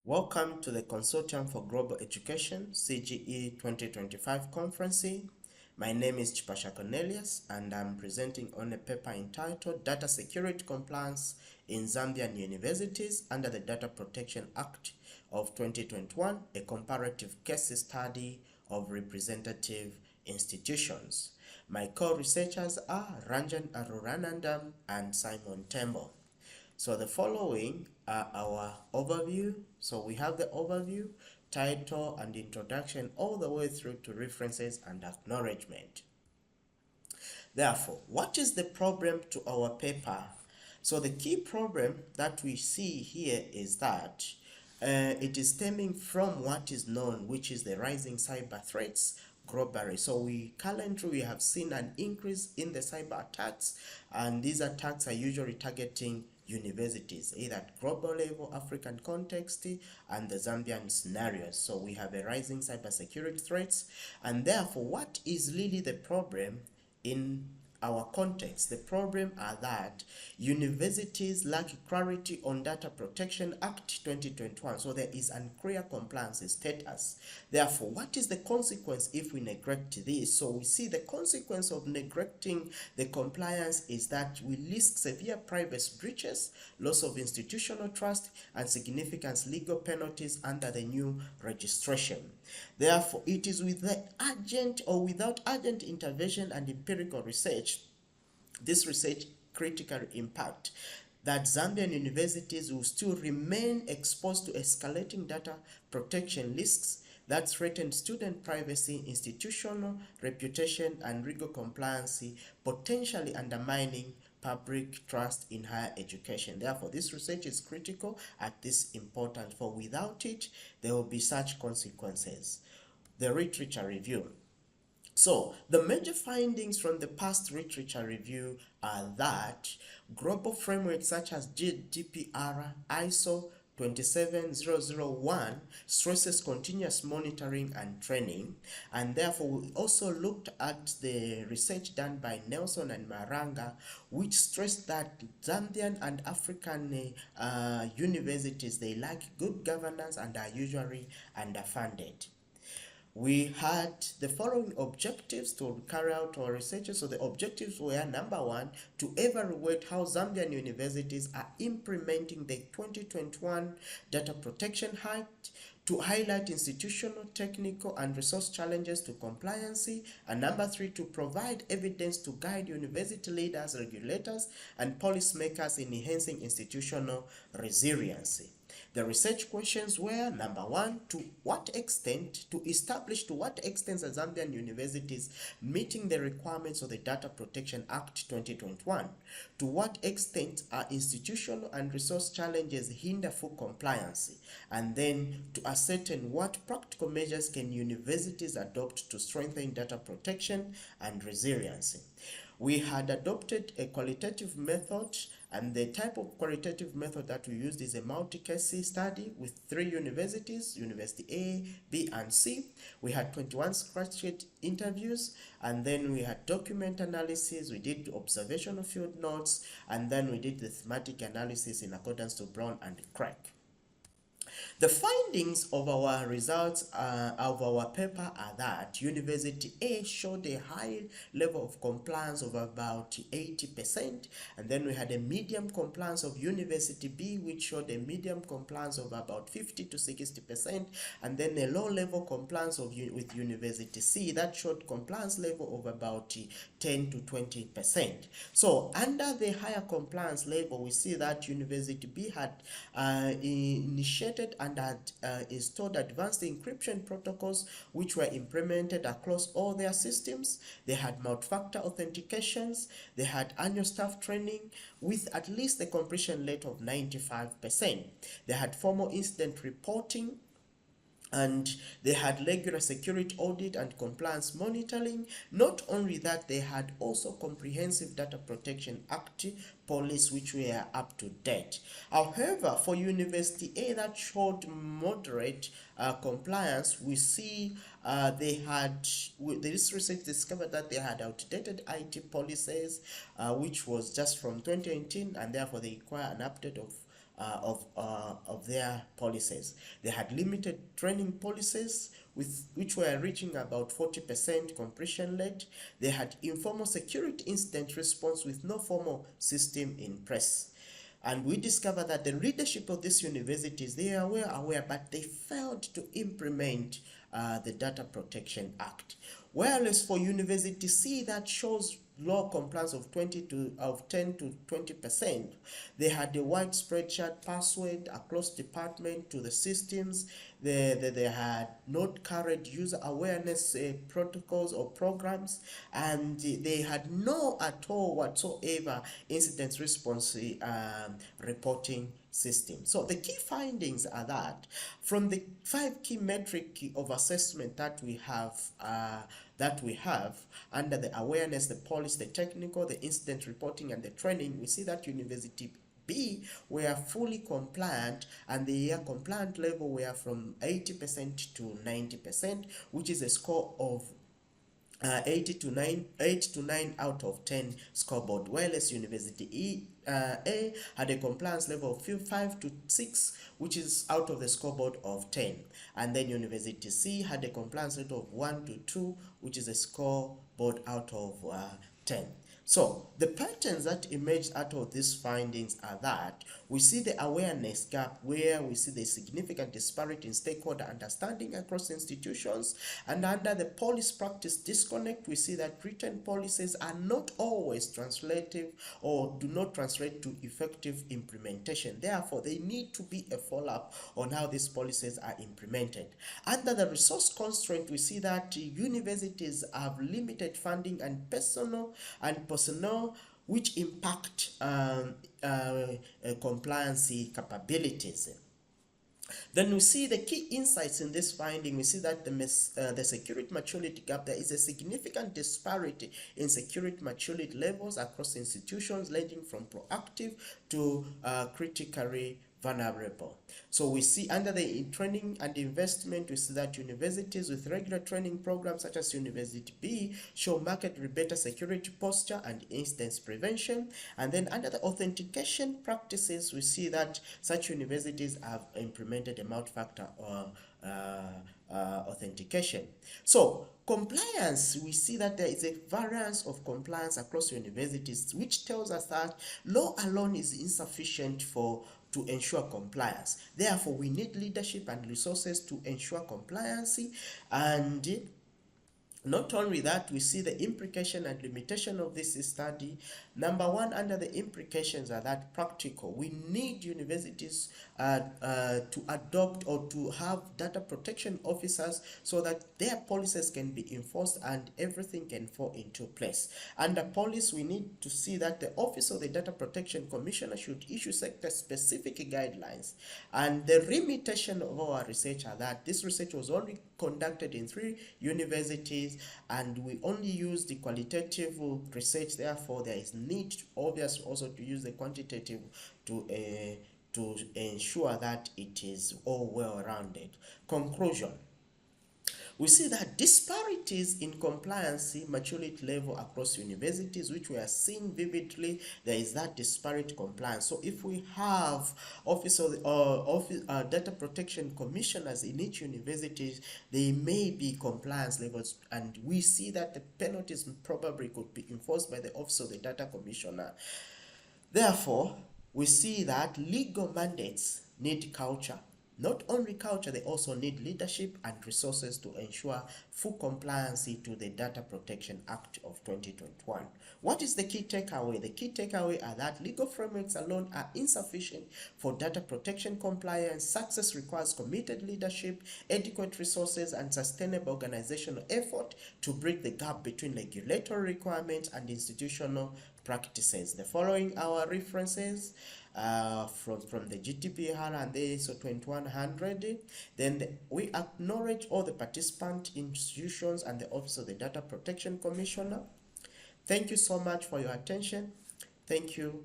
Welcome to the Consortium for Global Education, CGE 2025 conference. My name is Chipasha Cornelius and I'm presenting on a paper entitled Data Security Compliance in Zambian Universities under the Data Protection Act of 2021, a comparative case study of representative institutions. My co-researchers are Ranjan, Arulanandham and Simon Tembo. So the following are our overview. So we have the overview, title and introduction all the way through to references and acknowledgement. Therefore, what is the problem to our paper? So the key problem that we see here is that it is stemming from what is known, which is the rising cyber threats globally. So we currently have seen an increase in the cyber attacks, and these attacks are usually targeting universities, either at global level, African context, and the Zambian scenarios. So we have a rising cybersecurity threats, and therefore what is really the problem in our context? The problem are that universities lack clarity on Data Protection Act 2021, so there is unclear compliance status. Therefore, what is the consequence if we neglect this? So we see the consequence of neglecting the compliance is that we risk severe privacy breaches, loss of institutional trust, and significant legal penalties under the new registration. Therefore, it is with the urgent or without urgent intervention and empirical research, this research critically impact that Zambian universities will still remain exposed to escalating data protection risks that threaten student privacy, institutional reputation, and legal compliance, potentially undermining public trust in higher education. Therefore, this research is critical at this important, for without it, there will be such consequences. The literature review. So, the major findings from the past literature review are that global frameworks such as GDPR, ISO 27001 stresses continuous monitoring and training, and therefore we also looked at the research done by Nelson and Maranga, which stressed that Zambian and African universities, they lack good governance and are usually underfunded. We had the following objectives to carry out our research. So the objectives were: number one, to evaluate how Zambian universities are implementing the 2021 Data Protection Act, to highlight institutional, technical, and resource challenges to compliance, and number three, to provide evidence to guide university leaders, regulators, and policymakers in enhancing institutional resiliency. The research questions were: number one, to establish to what extent are Zambian universities meeting the requirements of the Data Protection Act 2021? To what extent are institutional and resource challenges hinder full compliance? And then to ascertain what practical measures can universities adopt to strengthen data protection and resiliency. We had adopted a qualitative method, and the type of qualitative method that we used is a multi-case study with 3 universities, University A, B, and C. We had 21 structured interviews, and then we had document analysis, we did observational field notes, and then we did the thematic analysis in accordance to Brown and Craig. The findings of our results of our paper are that University A showed a high level of compliance of about 80%, and then we had a medium compliance of University B, which showed a medium compliance of about 50 to 60%, and then a low level compliance with University C that showed compliance level of about 10 to 20%. So under the higher compliance level, we see that University B had initiated and had installed advanced encryption protocols which were implemented across all their systems. They had multi-factor authentications. They had annual staff training with at least a completion rate of 95%. They had formal incident reporting, and they had regular security audit and compliance monitoring. Not only that, they had also comprehensive Data Protection Act policies which were up to date. However, for University A that showed moderate compliance, we see this research discovered that they had outdated IT policies, which was just from 2018, and therefore they require an update of of their policies. They had limited training policies which were reaching about 40% completion rate. They had informal security incident response with no formal system in place. And we discovered that the leadership of these universities, they were aware, but they failed to implement the Data Protection Act. Whereas for University C, that shows low compliance of 10 to 20%. They had a widespread shared password across department to the systems. They had not carried user awareness protocols or programs, and they had no at all whatsoever incident response reporting system. So the key findings are that from the 5 key metric of assessment that we have under the awareness, the policy, the technical, the incident reporting, and the training, we see that University B were fully compliant, and the compliant level were from 80% to 90%, which is a score of 8 to 9 out of 10 scoreboard, whereas University A had a compliance level of 5 to 6, which is out of the scoreboard of 10. And then University C had a compliance rate of 1 to 2, which is a scoreboard out of 10. So the patterns that emerged out of these findings are that we see the awareness gap, where we see the significant disparity in stakeholder understanding across institutions, and under the policy practice disconnect, we see that written policies are not always translative or do not translate to effective implementation. Therefore, they need to be a follow-up on how these policies are implemented. Under the resource constraint, we see that universities have limited funding and personnel, which impact compliance capabilities. Then we see the key insights in this finding. We see that the security maturity gap, there is a significant disparity in security maturity levels across institutions, ranging from proactive to critically vulnerable. So we see under the training and investment, we see that universities with regular training programs such as University B show markedly better security posture and incident prevention. And then under the authentication practices, we see that such universities have implemented a multi-factor authentication. So compliance, we see that there is a variance of compliance across universities, which tells us that law alone is insufficient to ensure compliance. Therefore, we need leadership and resources to ensure compliance. And not only that, we see the implication and limitation of this study. Number one, under the implications are that practical. We need universities to adopt or to have data protection officers so that their policies can be enforced and everything can fall into place. Under policy, we need to see that the Office of the Data Protection Commissioner should issue sector-specific guidelines. And the limitation of our research are that this research was only conducted in 3 universities, and we only use the qualitative research. Therefore, there is need, obviously, also to use the quantitative to ensure that it is all well-rounded. Conclusion. We see that disparities in compliance maturity level across universities, which we are seeing vividly, there is that disparate compliance. So if we have data protection commissioners in each university, they may be compliance levels, and we see that the penalties probably could be enforced by the Office of the Data Commissioner. Therefore, we see that legal mandates need culture. Not only culture, they also need leadership and resources to ensure full compliance to the Data Protection Act of 2021. What is the key takeaway? The key takeaway are that legal frameworks alone are insufficient for data protection compliance. Success requires committed leadership, adequate resources, and sustainable organizational effort to bridge the gap between regulatory requirements and institutional practices. The following are references from the GDPR and the ISO 2100. Then we acknowledge all the participant institutions and the Office of the Data Protection Commissioner. Thank you so much for your attention. Thank you.